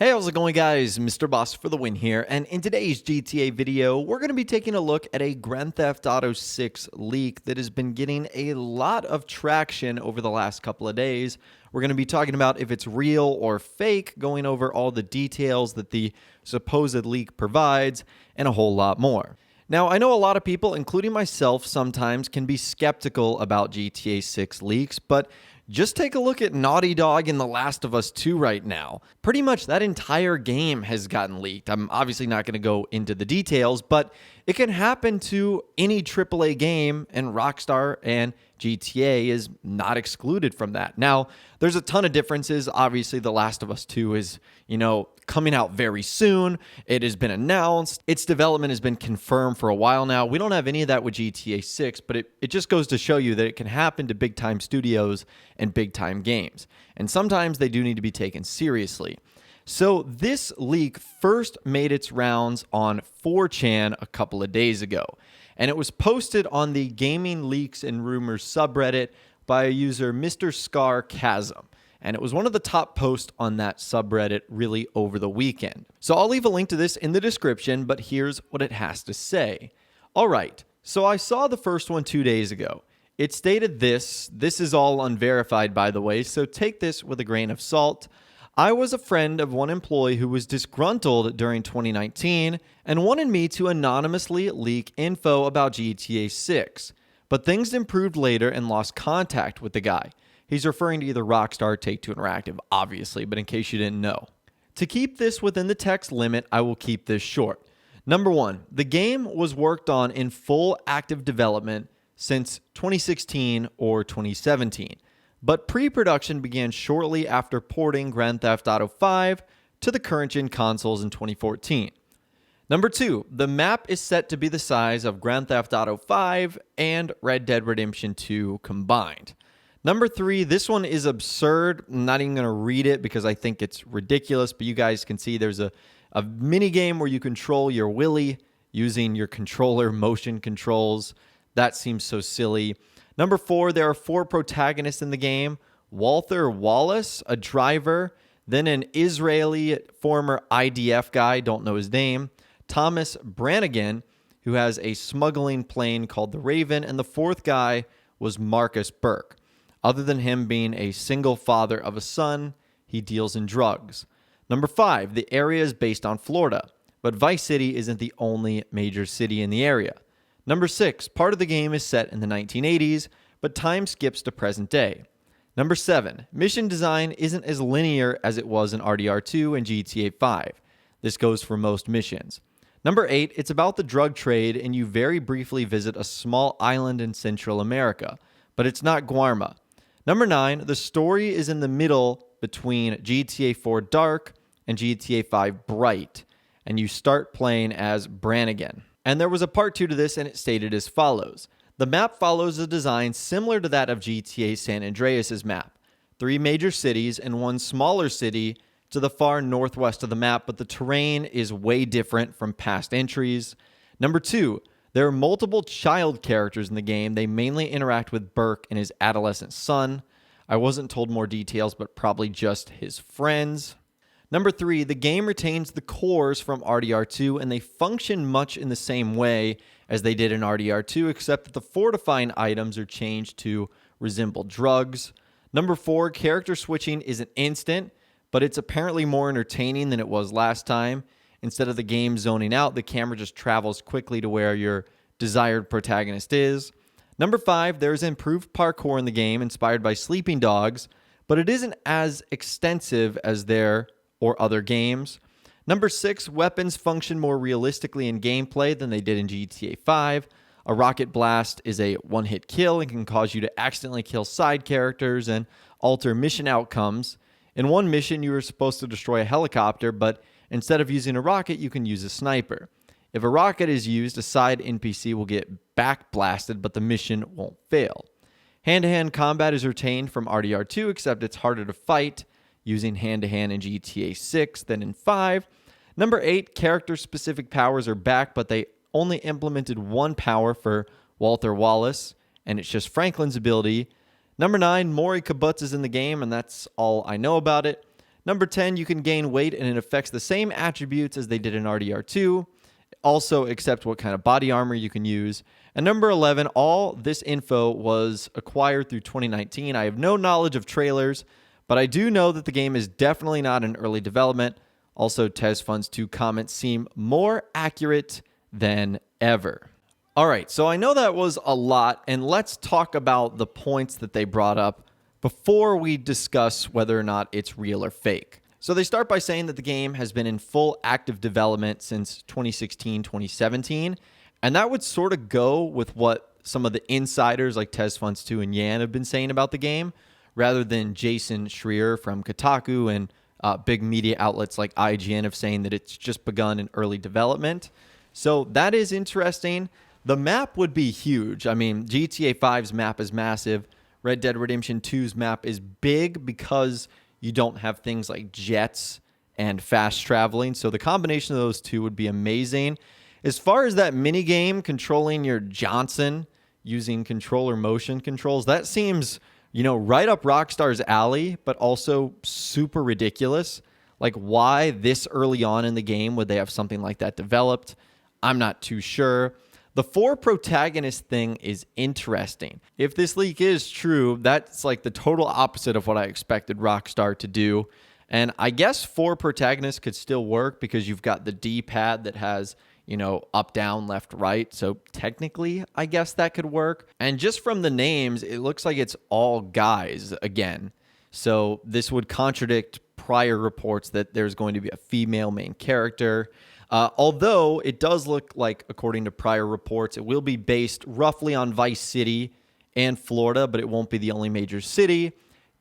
Hey, how's it going, guys? Mr. Boss for the win here, and in today's GTA video, we're going to be taking a look at a Grand Theft Auto 6 leak that has been getting a lot of traction over the last couple of days. We're going to be talking about if it's real or fake, going over all the details that the supposed leak provides, and a whole lot more. Now, I know a lot of people, including myself, sometimes can be skeptical about GTA 6 leaks, but just take a look at Naughty Dog and The Last of Us 2 right now. Pretty much that entire game has gotten leaked. I'm obviously not going to go into the details, but it can happen to any AAA game, and Rockstar and GTA is not excluded from that. Now, there's a ton of differences. Obviously, The Last of Us 2 is, coming out very soon. It has been announced. Its development has been confirmed for a while now. We don't have any of that with GTA 6, but it just goes to show you that it can happen to big-time studios and big-time games. And sometimes they do need to be taken seriously. So this leak first made its rounds on 4chan a couple of days ago, and it was posted on the Gaming Leaks and Rumors subreddit by a user, Mr. Scar Chasm. And it was one of the top posts on that subreddit really over the weekend. So I'll leave a link to this in the description, but here's what it has to say. All right, so I saw the first one 2 days ago. It stated this is all unverified, by the way, so take this with a grain of salt. I was a friend of one employee who was disgruntled during 2019 and wanted me to anonymously leak info about GTA 6. But things improved later and lost contact with the guy. He's referring to either Rockstar or Take-Two Interactive, obviously, but in case you didn't know. To keep this within the text limit, I will keep this short. Number one, the game was worked on in full active development since 2016 or 2017, but pre-production began shortly after porting Grand Theft Auto 5 to the current-gen consoles in 2014. Number two, the map is set to be the size of Grand Theft Auto 5 and Red Dead Redemption 2 combined. Number three, this one is absurd. I'm not even going to read it because I think it's ridiculous, but you guys can see there's a mini game where you control your Willy using your controller motion controls. That seems so silly. Number four, there are 4 protagonists in the game. Walter Wallace, a driver, then an Israeli former IDF guy, don't know his name, Thomas Brannigan, who has a smuggling plane called the Raven, and the 4th guy was Marcus Burke. Other than him being a single father of a son, he deals in drugs. Number 5, the area is based on Florida, but Vice City isn't the only major city in the area. Number 6, part of the game is set in the 1980s, but time skips to present day. Number 7, mission design isn't as linear as it was in RDR2 and GTA 5. This goes for most missions. Number 8, it's about the drug trade, and you very briefly visit a small island in Central America, but it's not Guarma. Number 9, the story is in the middle between GTA 4 Dark and GTA 5 Bright, and you start playing as Brannigan. And there was a part 2 to this, and it stated as follows. The map follows a design similar to that of GTA San Andreas' map. 3 major cities and 1 smaller city to the far northwest of the map, but the terrain is way different from past entries. Number 2, there are multiple child characters in the game. They mainly interact with Burke and his adolescent son. I wasn't told more details, but probably just his friends. Number 3, the game retains the cores from RDR2, and they function much in the same way as they did in RDR2, except that the fortifying items are changed to resemble drugs. Number 4, character switching isn't instant, but it's apparently more entertaining than it was last time. Instead of the game zoning out, the camera just travels quickly to where your desired protagonist is. Number 5, there's improved parkour in the game inspired by Sleeping Dogs, but it isn't as extensive as their or other games. Number 6, weapons function more realistically in gameplay than they did in GTA 5. A rocket blast is a one-hit kill and can cause you to accidentally kill side characters and alter mission outcomes. In one mission, you were supposed to destroy a helicopter, but instead of using a rocket, you can use a sniper. If a rocket is used, a side NPC will get back blasted, but the mission won't fail. Hand-to-hand combat is retained from RDR2, except it's harder to fight using hand-to-hand in GTA 6 than in 5. Number 8, character-specific powers are back, but they only implemented 1 power for Walter Wallace, and it's just Franklin's ability. Number 9, Maury Kibbutz is in the game, and that's all I know about it. Number 10, you can gain weight and it affects the same attributes as they did in RDR2, also except what kind of body armor you can use. And number 11, all this info was acquired through 2019. I have no knowledge of trailers, but I do know that the game is definitely not in early development. Also, TezFun's 2 comments seem more accurate than ever. All right, so I know that was a lot, and let's talk about the points that they brought up before we discuss whether or not it's real or fake. So they start by saying that the game has been in full active development since 2016, 2017, and that would sort of go with what some of the insiders like TezFun's 2 and Yan have been saying about the game, rather than Jason Schreier from Kotaku and big media outlets like IGN have saying that it's just begun in early development. So that is interesting. The map would be huge. I mean, GTA 5's map is massive. Red Dead Redemption 2's map is big because you don't have things like jets and fast traveling. So the combination of those two would be amazing. As far as that mini game controlling your Johnson using controller motion controls, that seems, right up Rockstar's alley, but also super ridiculous. Like, why this early on in the game would they have something like that developed? I'm not too sure. The 4 protagonist thing is interesting. If this leak is true, that's like the total opposite of what I expected Rockstar to do. And I guess 4 protagonists could still work because you've got the D-pad that has, up, down, left, right. So technically, I guess that could work. And just from the names, it looks like it's all guys again. So this would contradict prior reports that there's going to be a female main character. Although it does look like, according to prior reports, it will be based roughly on Vice City and Florida, but it won't be the only major city.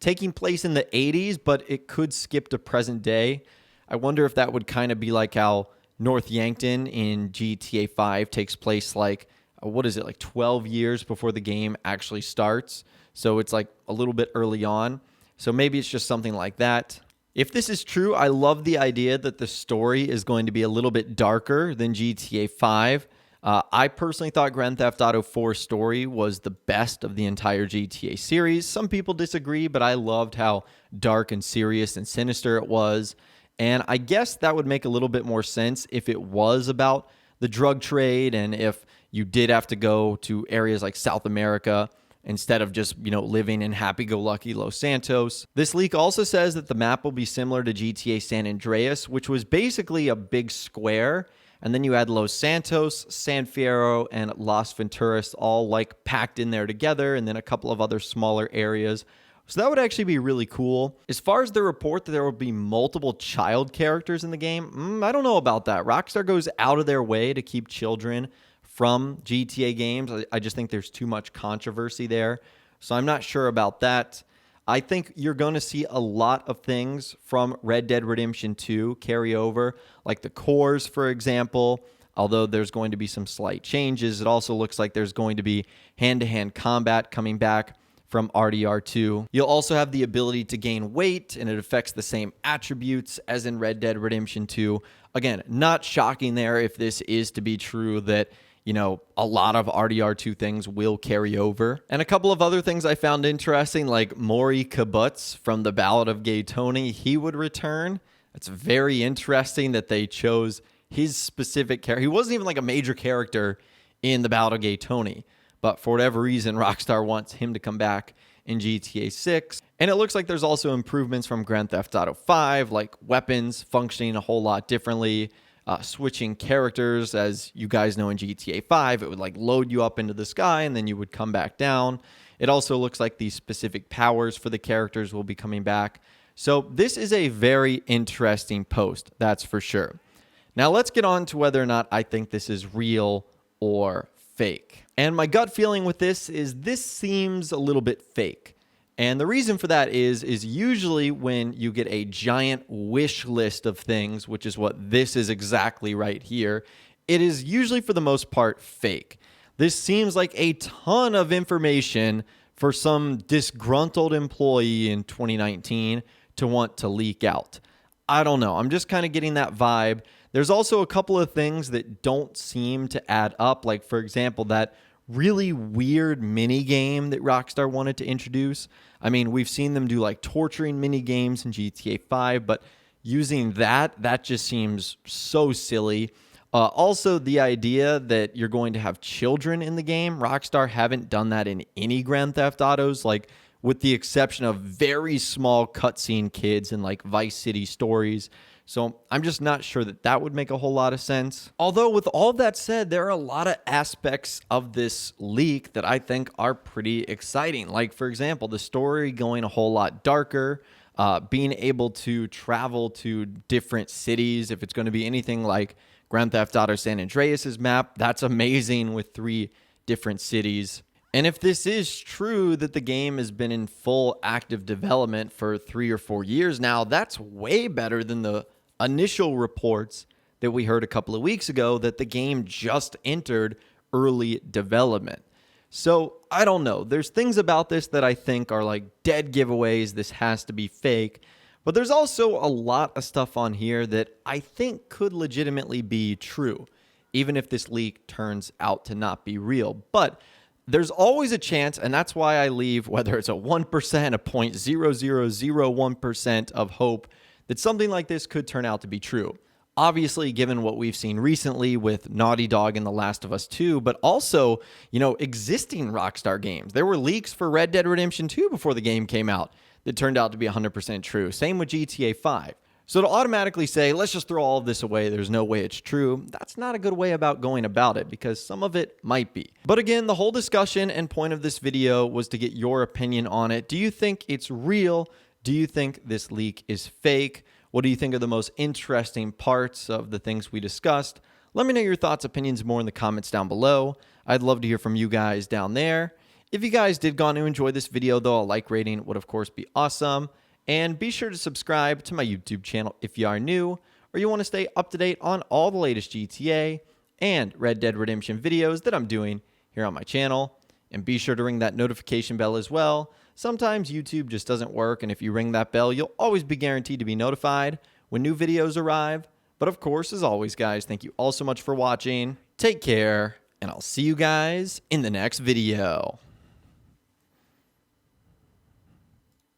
Taking place in the 80s, but it could skip to present day. I wonder if that would kind of be like how North Yankton in GTA 5 takes place like 12 years before the game actually starts. So it's like a little bit early on. So maybe it's just something like that. If this is true, I love the idea that the story is going to be a little bit darker than GTA 5. I personally thought Grand Theft Auto 4's story was the best of the entire GTA series. Some people disagree, but I loved how dark and serious and sinister it was. And I guess that would make a little bit more sense if it was about the drug trade and if you did have to go to areas like South America instead of just, living in happy-go-lucky Los Santos. This leak also says that the map will be similar to GTA San Andreas, which was basically a big square, and then you had Los Santos, San Fierro, and Las Venturas all like packed in there together, and then a couple of other smaller areas. So that would actually be really cool. As far as the report that there will be multiple child characters in the game, I don't know about that. Rockstar goes out of their way to keep children from GTA games. I just think there's too much controversy there. So I'm not sure about that. I think you're going to see a lot of things from Red Dead Redemption 2 carry over, like the cores, for example. Although there's going to be some slight changes, it also looks like there's going to be hand-to-hand combat coming back from RDR2. You'll also have the ability to gain weight, and it affects the same attributes as in Red Dead Redemption 2. Again, not shocking there if this is to be true that a lot of RDR2 things will carry over. And a couple of other things I found interesting, like Maury Kibbutz from The Ballad of Gay Tony, he would return. It's very interesting that they chose his specific character. He wasn't even like a major character in The Ballad of Gay Tony, but for whatever reason, Rockstar wants him to come back in GTA 6. And it looks like there's also improvements from Grand Theft Auto 5, like weapons functioning a whole lot differently. Switching characters, as you guys know in GTA 5, it would like load you up into the sky and then you would come back down. It also looks like the specific powers for the characters will be coming back. So this is a very interesting post, that's for sure. Now let's get on to whether or not I think this is real or fake. And my gut feeling with this seems a little bit fake. And the reason for that is usually when you get a giant wish list of things, which is what this is exactly right here, it is usually for the most part fake. This seems like a ton of information for some disgruntled employee in 2019 to want to leak out. I don't know. I'm just kind of getting that vibe. There's also a couple of things that don't seem to add up. Like, for example, that really weird mini game that Rockstar wanted to introduce. I mean, we've seen them do like torturing mini games in GTA 5, but using that just seems so silly. Also, the idea that you're going to have children in the game, Rockstar haven't done that in any Grand Theft Autos, like with the exception of very small cutscene kids in like Vice City stories. So I'm just not sure that would make a whole lot of sense. Although with all that said, there are a lot of aspects of this leak that I think are pretty exciting. Like, for example, the story going a whole lot darker, being able to travel to different cities. If it's going to be anything like Grand Theft Auto San Andreas' map, that's amazing with 3 different cities. And if this is true that the game has been in full active development for 3 or 4 years now, that's way better than the initial reports that we heard a couple of weeks ago that the game just entered early development. So I don't know. There's things about this that I think are like dead giveaways. This has to be fake. But there's also a lot of stuff on here that I think could legitimately be true, even if this leak turns out to not be real. But there's always a chance, and that's why I leave, whether it's a 1%, a 0.0001% of hope, that something like this could turn out to be true. Obviously, given what we've seen recently with Naughty Dog and The Last of Us 2, but also, existing Rockstar games. There were leaks for Red Dead Redemption 2 before the game came out that turned out to be 100% true. Same with GTA 5. So to automatically say, let's just throw all of this away, there's no way it's true, that's not a good way about going about it, because some of it might be. But again, the whole discussion and point of this video was to get your opinion on it. Do you think it's real? Do you think this leak is fake? What do you think are the most interesting parts of the things we discussed? Let me know your thoughts, opinions more in the comments down below. I'd love to hear from you guys down there. If you guys did go on to enjoy this video, though, a like rating would of course be awesome. And be sure to subscribe to my YouTube channel if you are new, or you want to stay up to date on all the latest GTA and Red Dead Redemption videos that I'm doing here on my channel. And be sure to ring that notification bell as well. Sometimes YouTube just doesn't work, and if you ring that bell, you'll always be guaranteed to be notified when new videos arrive. But of course, as always, guys, thank you all so much for watching. Take care, and I'll see you guys in the next video.